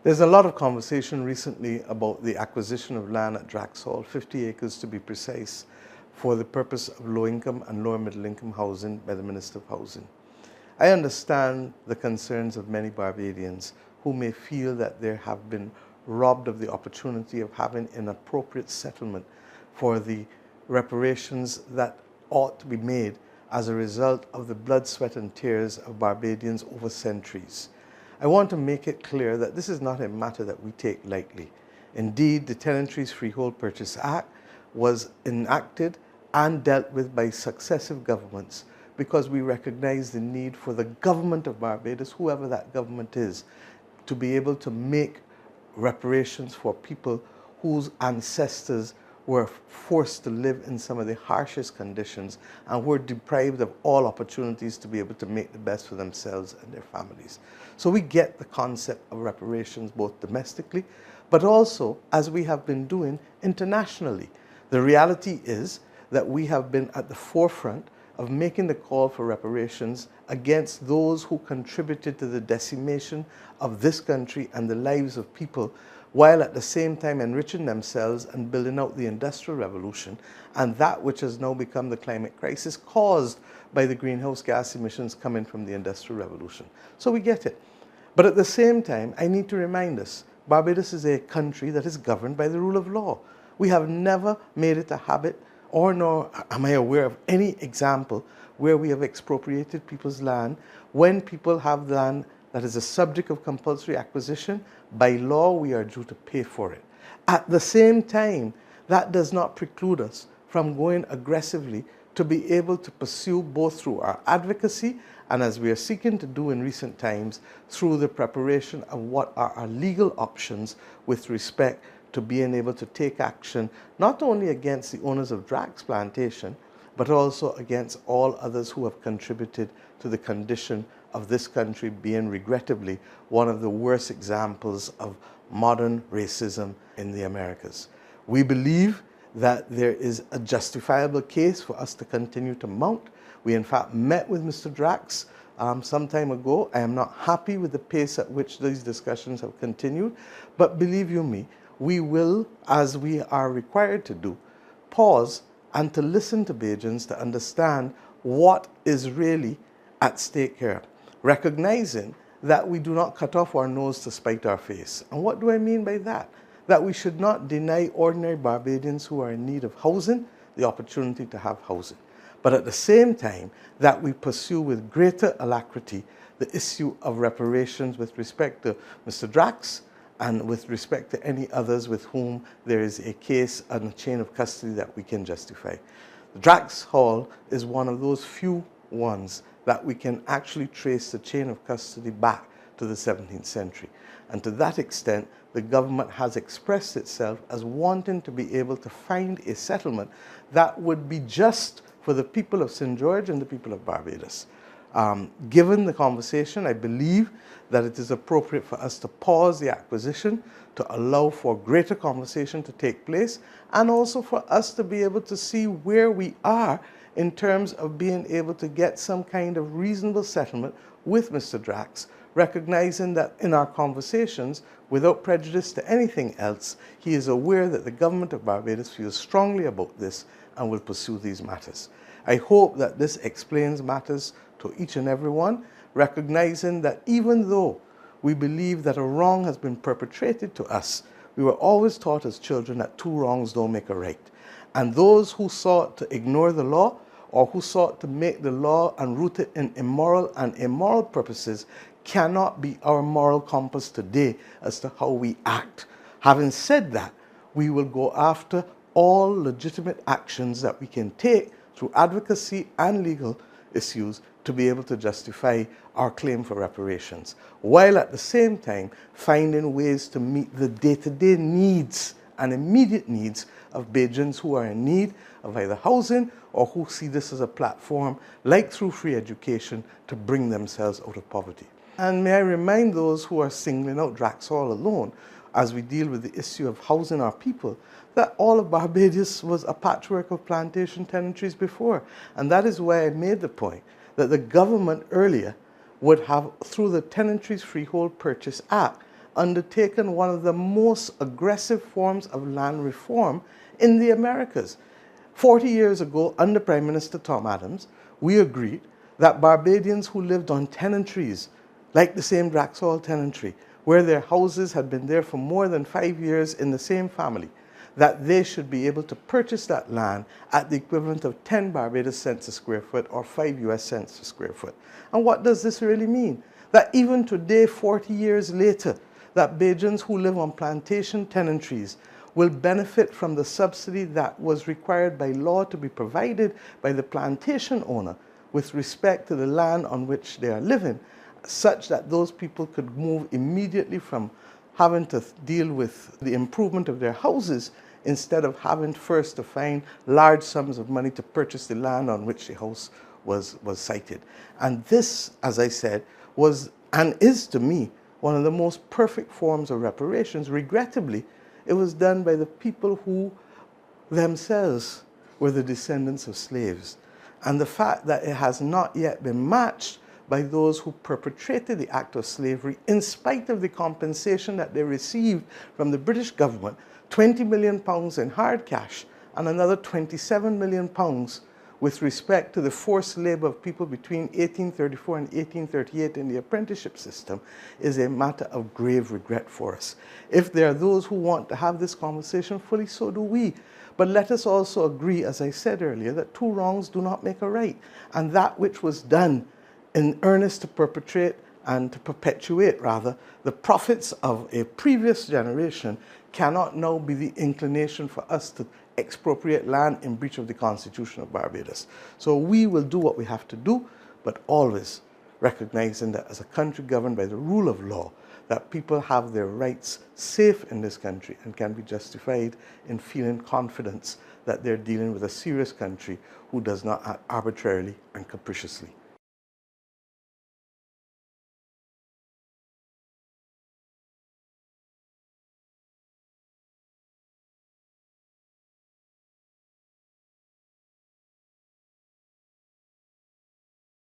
There's a lot of conversation recently about the acquisition of land at Draxhall, 50 acres to be precise, for the purpose of low-income and lower-middle-income housing by the Minister of Housing. I understand the concerns of many Barbadians who may feel that they have been robbed of the opportunity of having an appropriate settlement for the reparations that ought to be made as a result of the blood, sweat and tears of Barbadians over centuries. I want to make it clear that this is not a matter that we take lightly. Indeed, the Tenantries Freehold Purchase Act was enacted and dealt with by successive governments because we recognize the need for the government of Barbados, whoever that government is, to be able to make reparations for people whose ancestors were forced to live in some of the harshest conditions and were deprived of all opportunities to be able to make the best for themselves and their families. So we get the concept of reparations both domestically, but also, as we have been doing, internationally. The reality is that we have been at the forefront of making the call for reparations against those who contributed to the decimation of this country and the lives of people, while at the same time enriching themselves and building out the Industrial Revolution and that which has now become the climate crisis caused by the greenhouse gas emissions coming from the Industrial Revolution. So we get it. But at the same time, I need to remind us, Barbados is a country that is governed by the rule of law. We have never made it a habit, or nor am I aware of any example where we have expropriated people's land when people have land that is a subject of compulsory acquisition. By law, we are due to pay for it. At the same time, that does not preclude us from going aggressively to be able to pursue both through our advocacy and, as we are seeking to do in recent times, through the preparation of what are our legal options with respect to being able to take action not only against the owners of Drax Plantation, but also against all others who have contributed to the condition of this country being regrettably one of the worst examples of modern racism in the Americas. We believe that there is a justifiable case for us to continue to mount. We in fact met with Mr. Drax some time ago. I am not happy with the pace at which these discussions have continued, but believe you me, we will, as we are required to do, pause and to listen to Bajans to understand what is really at stake here, recognizing that we do not cut off our nose to spite our face. And what do I mean by that? That we should not deny ordinary Barbadians who are in need of housing the opportunity to have housing. But at the same time, that we pursue with greater alacrity the issue of reparations with respect to Mr. Drax and with respect to any others with whom there is a case and a chain of custody that we can justify. Draxhall is one of those few ones that we can actually trace the chain of custody back to the 17th century. And to that extent, the government has expressed itself as wanting to be able to find a settlement that would be just for the people of St. George and the people of Barbados. Given the conversation, I believe that it is appropriate for us to pause the acquisition to allow for greater conversation to take place and also for us to be able to see where we are in terms of being able to get some kind of reasonable settlement with Mr. Drax, recognizing that in our conversations, without prejudice to anything else, he is aware that the government of Barbados feels strongly about this and will pursue these matters. I hope that this explains matters to each and every one, recognizing that even though we believe that a wrong has been perpetrated to us, we were always taught as children that two wrongs don't make a right. And those who sought to ignore the law or who sought to make the law and root it in immoral and immoral purposes cannot be our moral compass today as to how we act. Having said that, we will go after all legitimate actions that we can take through advocacy and legal issues to be able to justify our claim for reparations, while at the same time finding ways to meet the day-to-day needs and immediate needs of Bajans who are in need of either housing or who see this as a platform, like through free education, to bring themselves out of poverty. And may I remind those who are singling out Draxhall alone, as we deal with the issue of housing our people, that all of Barbados was a patchwork of plantation tenantries before. And that is why I made the point that the government earlier would have, through the Tenantries Freehold Purchase Act, undertaken one of the most aggressive forms of land reform in the Americas. 40 years ago, under Prime Minister Tom Adams, we agreed that Barbadians who lived on tenantries, like the same Draxall tenantry, where their houses had been there for more than 5 years in the same family, that they should be able to purchase that land at the equivalent of 10 Barbados cents a square foot or 5 US cents a square foot. And what does this really mean? That even today, 40 years later, that Bajans who live on plantation tenantries will benefit from the subsidy that was required by law to be provided by the plantation owner with respect to the land on which they are living, such that those people could move immediately from having to deal with the improvement of their houses instead of having first to find large sums of money to purchase the land on which the house was sited. And this, as I said, was and is to me one of the most perfect forms of reparations. Regrettably, it was done by the people who themselves were the descendants of slaves. And the fact that it has not yet been matched by those who perpetrated the act of slavery, in spite of the compensation that they received from the British government, £20 million in hard cash and another £27 million with respect to the forced labor of people between 1834 and 1838 in the apprenticeship system, is a matter of grave regret for us. If there are those who want to have this conversation fully, so do we. But let us also agree, as I said earlier, that two wrongs do not make a right. And that which was done in earnest to perpetrate and to perpetuate, rather, the profits of a previous generation cannot now be the inclination for us to expropriate land in breach of the Constitution of Barbados. So we will do what we have to do, but always recognizing that as a country governed by the rule of law, that people have their rights safe in this country and can be justified in feeling confidence that they're dealing with a serious country who does not act arbitrarily and capriciously.